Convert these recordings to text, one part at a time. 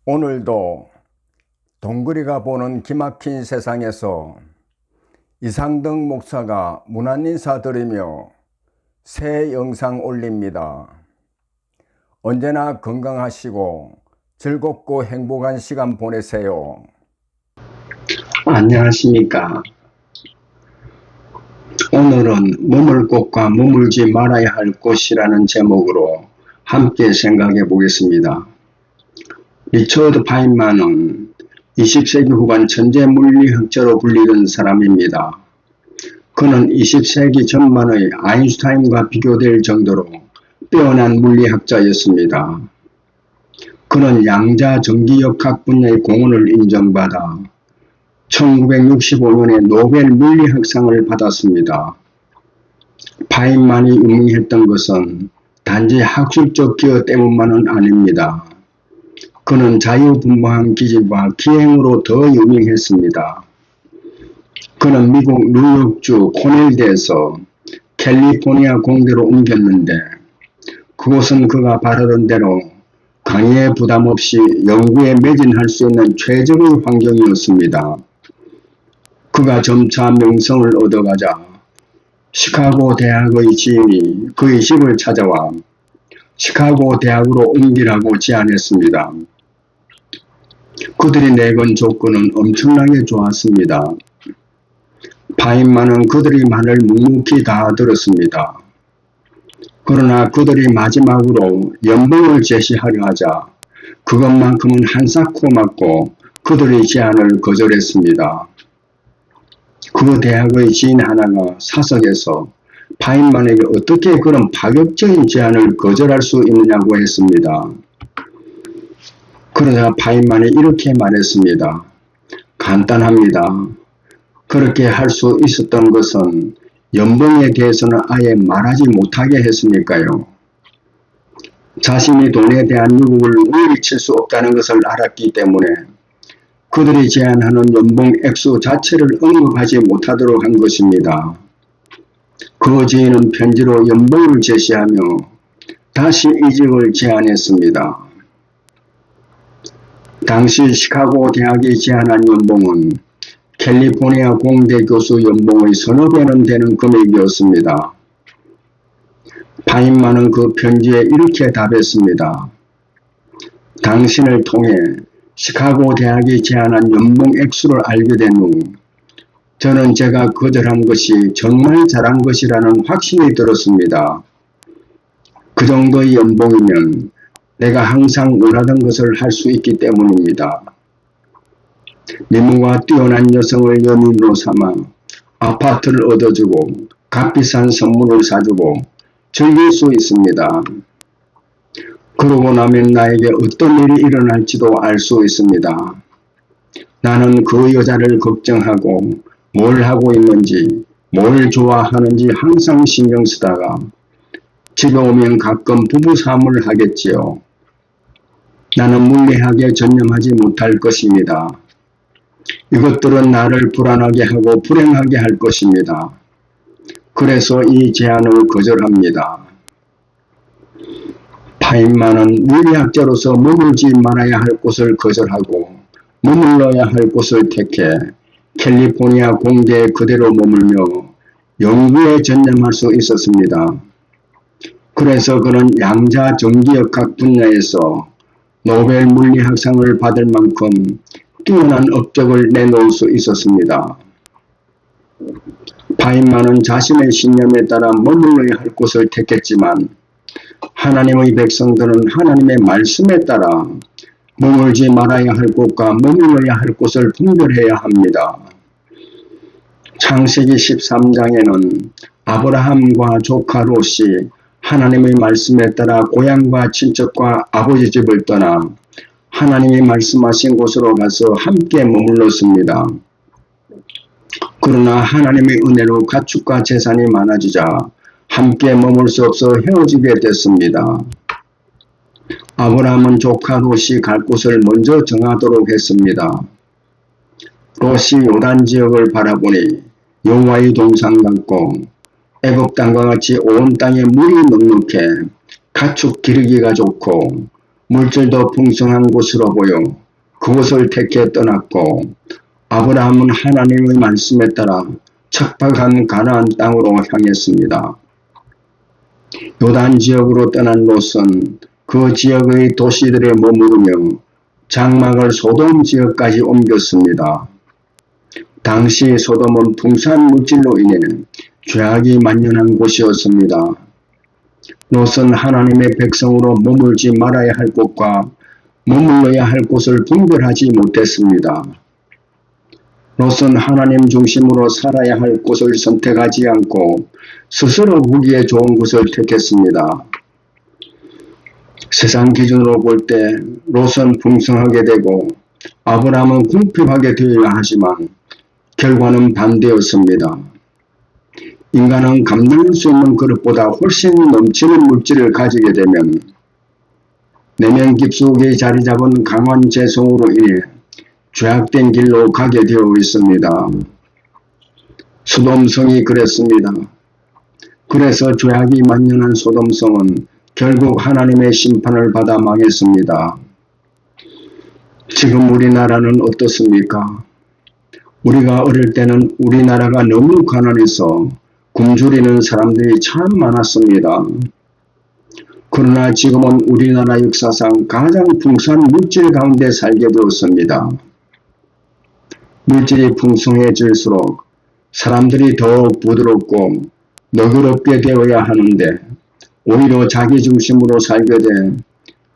오늘도 동그리가 보는 기막힌 세상에서 이상덕 목사가 문안 인사드리며 새 영상 올립니다. 언제나 건강하시고 즐겁고 행복한 시간 보내세요. 안녕하십니까. 오늘은 머물 곳과 머물지 말아야 할 곳이라는 제목으로 함께 생각해 보겠습니다. 리처드 파인만은 20세기 후반 천재 물리학자로 불리던 사람입니다. 그는 20세기 전반의 아인슈타인과 비교될 정도로 뛰어난 물리학자였습니다. 그는 양자 전기역학 분야의 공헌을 인정받아 1965년에 노벨 물리학상을 받았습니다. 파인만이 유명했던 것은 단지 학술적 기여 때문만은 아닙니다. 그는 자유분방한 기질과 기행으로 더 유명했습니다. 그는 미국 뉴욕주 코넬대에서 캘리포니아 공대로 옮겼는데 그곳은 그가 바라던 대로 강의에 부담 없이 연구에 매진할 수 있는 최적의 환경이었습니다. 그가 점차 명성을 얻어가자 시카고 대학의 지인이 그의 집을 찾아와 시카고 대학으로 옮기라고 제안했습니다. 그들이 내건 조건은 엄청나게 좋았습니다. 파인만은 그들의 말을 묵묵히 다 들었습니다. 그러나 그들이 마지막으로 연봉을 제시하려 하자 그것만큼은 한사코 맞고 그들의 제안을 거절했습니다. 그 대학의 지인 하나가 사석에서 파인만에게 어떻게 그런 파격적인 제안을 거절할 수 있느냐고 했습니다. 그러자 파인만이 이렇게 말했습니다. 간단합니다. 그렇게 할 수 있었던 것은 연봉에 대해서는 아예 말하지 못하게 했으니까요. 자신이 돈에 대한 유혹을 물리칠 수 없다는 것을 알았기 때문에 그들이 제안하는 연봉 액수 자체를 언급하지 못하도록 한 것입니다. 그 지인은 편지로 연봉을 제시하며 다시 이직을 제안했습니다. 당시 시카고 대학이 제안한 연봉은 캘리포니아 공대 교수 연봉의 서너 배는 되는 금액이었습니다. 파인만은 그 편지에 이렇게 답했습니다. 당신을 통해 시카고 대학이 제안한 연봉 액수를 알게 된 후 저는 제가 거절한 것이 정말 잘한 것이라는 확신이 들었습니다. 그 정도의 연봉이면 내가 항상 원하던 것을 할 수 있기 때문입니다. 미모가 뛰어난 여성을 연인으로 삼아 아파트를 얻어주고 값비싼 선물을 사주고 즐길 수 있습니다. 그러고 나면 나에게 어떤 일이 일어날지도 알 수 있습니다. 나는 그 여자를 걱정하고 뭘 하고 있는지, 뭘 좋아하는지 항상 신경 쓰다가 집에 오면 가끔 부부싸움을 하겠지요. 나는 물리학에 전념하지 못할 것입니다. 이것들은 나를 불안하게 하고 불행하게 할 것입니다. 그래서 이 제안을 거절합니다. 파인만은 물리학자로서 머물지 말아야 할 곳을 거절하고 머물러야 할 곳을 택해 캘리포니아 공대에 그대로 머물며 연구에 전념할 수 있었습니다. 그래서 그는 양자 전기역학 분야에서 노벨 물리학상을 받을 만큼 뛰어난 업적을 내놓을 수 있었습니다. 파인만은 자신의 신념에 따라 머물러야 할 곳을 택했지만 하나님의 백성들은 하나님의 말씀에 따라 머물지 말아야 할 곳과 머물러야 할 곳을 분별해야 합니다. 창세기 13장에는 아브라함과 조카 롯이 하나님의 말씀에 따라 고향과 친척과 아버지 집을 떠나 하나님이 말씀하신 곳으로 가서 함께 머물렀습니다. 그러나 하나님의 은혜로 가축과 재산이 많아지자 함께 머물 수 없어 헤어지게 됐습니다. 아브라함은 조카 롯이 갈 곳을 먼저 정하도록 했습니다. 롯이 요단 지역을 바라보니 여호와의 동산 같고 애굽 땅과 같이 온 땅에 물이 넉넉해 가축 기르기가 좋고 물질도 풍성한 곳으로 보여 그곳을 택해 떠났고 아브라함은 하나님의 말씀에 따라 척박한 가나안 땅으로 향했습니다. 요단 지역으로 떠난 롯은 그 지역의 도시들에 머무르며 장막을 소돔 지역까지 옮겼습니다. 당시 소돔은 풍산 물질로 인해 죄악이 만연한 곳이었습니다. 롯은 하나님의 백성으로 머물지 말아야 할 곳과 머물러야 할 곳을 분별하지 못했습니다. 롯은 하나님 중심으로 살아야 할 곳을 선택하지 않고 스스로 보기에 좋은 곳을 택했습니다. 세상 기준으로 볼 때 롯은 풍성하게 되고 아브라함은 궁핍하게 되어야 하지만 결과는 반대였습니다. 인간은 감당할 수 있는 그릇보다 훨씬 넘치는 물질을 가지게 되면 내면 깊숙이 자리 잡은 강한 재성으로 인해 죄악된 길로 가게 되어 있습니다. 소돔성이 그랬습니다. 그래서 죄악이 만연한 소돔성은 결국 하나님의 심판을 받아 망했습니다. 지금 우리나라는 어떻습니까? 우리가 어릴 때는 우리나라가 너무 가난해서 굶주리는 사람들이 참 많았습니다. 그러나 지금은 우리나라 역사상 가장 풍성한 물질 가운데 살게 되었습니다. 물질이 풍성해질수록 사람들이 더욱 부드럽고 너그럽게 되어야 하는데 오히려 자기 중심으로 살게 돼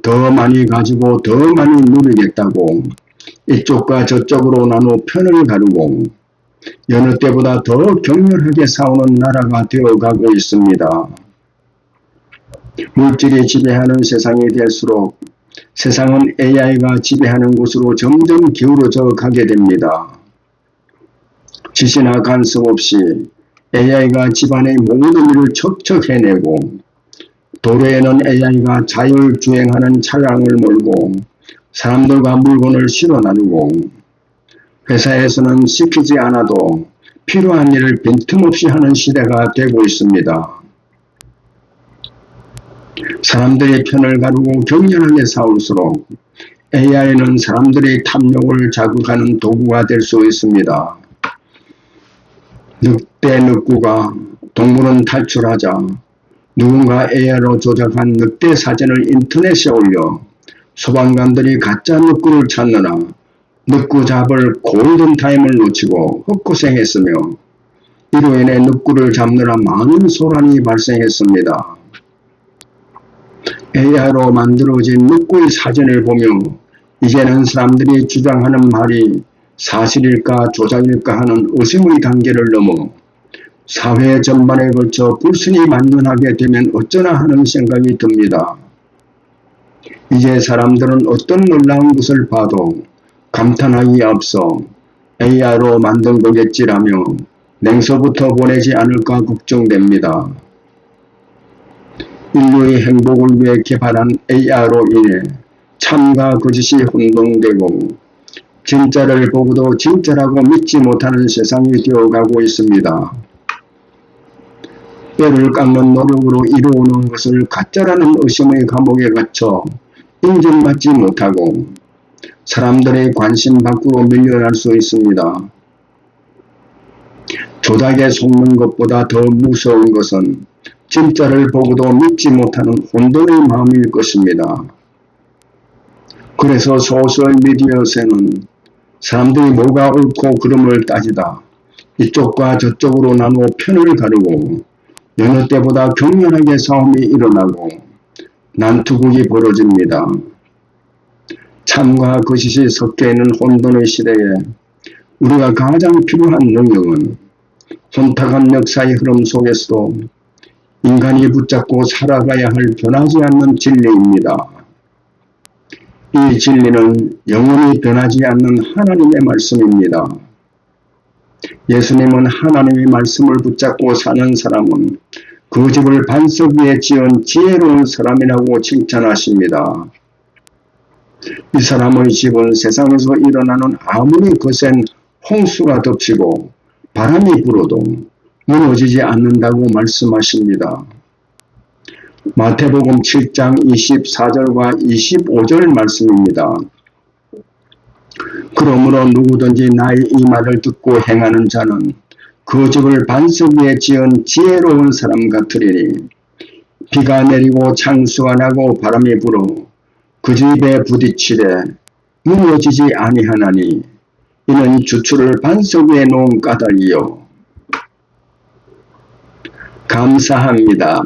더 많이 가지고 더 많이 누리겠다고 이쪽과 저쪽으로 나눠 편을 가르고 여느 때보다 더 격렬하게 싸우는 나라가 되어가고 있습니다. 물질이 지배하는 세상이 될수록 세상은 AI가 지배하는 곳으로 점점 기울어져 가게 됩니다. 지시나 간섭 없이 AI가 집안의 모든 일을 척척 해내고 도로에는 AI가 자율주행하는 차량을 몰고 사람들과 물건을 실어 나누고 회사에서는 시키지 않아도 필요한 일을 빈틈없이 하는 시대가 되고 있습니다. 사람들이 편을 가르고 격렬하게 싸울수록 AI는 사람들의 탐욕을 자극하는 도구가 될 수 있습니다. 늑대 늑구가 동물은 탈출하자 누군가 AI로 조작한 늑대 사진을 인터넷에 올려 소방관들이 가짜 늑구를 찾느라 늑구 잡을 골든타임을 놓치고 헛고생했으며 이로 인해 늑구를 잡느라 많은 소란이 발생했습니다. AI로 만들어진 늑구의 사진을 보며 이제는 사람들이 주장하는 말이 사실일까 조작일까 하는 의심의 단계를 넘어 사회 전반에 걸쳐 불순이 만연하게 되면 어쩌나 하는 생각이 듭니다. 이제 사람들은 어떤 놀라운 것을 봐도 감탄하기에 앞서 AI로 만든 거겠지라며 냉소부터 보내지 않을까 걱정됩니다. 인류의 행복을 위해 개발한 AI로 인해 참과 거짓이 혼동되고 진짜를 보고도 진짜라고 믿지 못하는 세상이 되어가고 있습니다. 뼈를 깎는 노력으로 이루어오는 것을 가짜라는 의심의 감옥에 갇혀 인정받지 못하고 사람들의 관심 밖으로 밀려날 수 있습니다. 조작에 속는 것보다 더 무서운 것은 진짜를 보고도 믿지 못하는 혼돈의 마음일 것입니다. 그래서 소셜미디어에서는 사람들이 뭐가 옳고 그름을 따지다 이쪽과 저쪽으로 나누어 편을 가르고 여느 때보다 격렬하게 싸움이 일어나고 난투극이 벌어집니다. 참과 거짓이 섞여 있는 혼돈의 시대에 우리가 가장 필요한 능력은 혼탁한 역사의 흐름 속에서도 인간이 붙잡고 살아가야 할 변하지 않는 진리입니다. 이 진리는 영원히 변하지 않는 하나님의 말씀입니다. 예수님은 하나님의 말씀을 붙잡고 사는 사람은 그 집을 반석 위에 지은 지혜로운 사람이라고 칭찬하십니다. 이 사람의 집은 세상에서 일어나는 아무리 거센 홍수가 덮치고 바람이 불어도 무너지지 않는다고 말씀하십니다. 마태복음 7장 24절과 25절 말씀입니다. 그러므로 누구든지 나의 이 말을 듣고 행하는 자는 그 집을 반석 위에 지은 지혜로운 사람 같으리니 비가 내리고 창수가 나고 바람이 불어 그 집에 부딪히되 무너지지 아니하나니 이는 주추를 반석 위에 놓은 까닭이요. 감사합니다.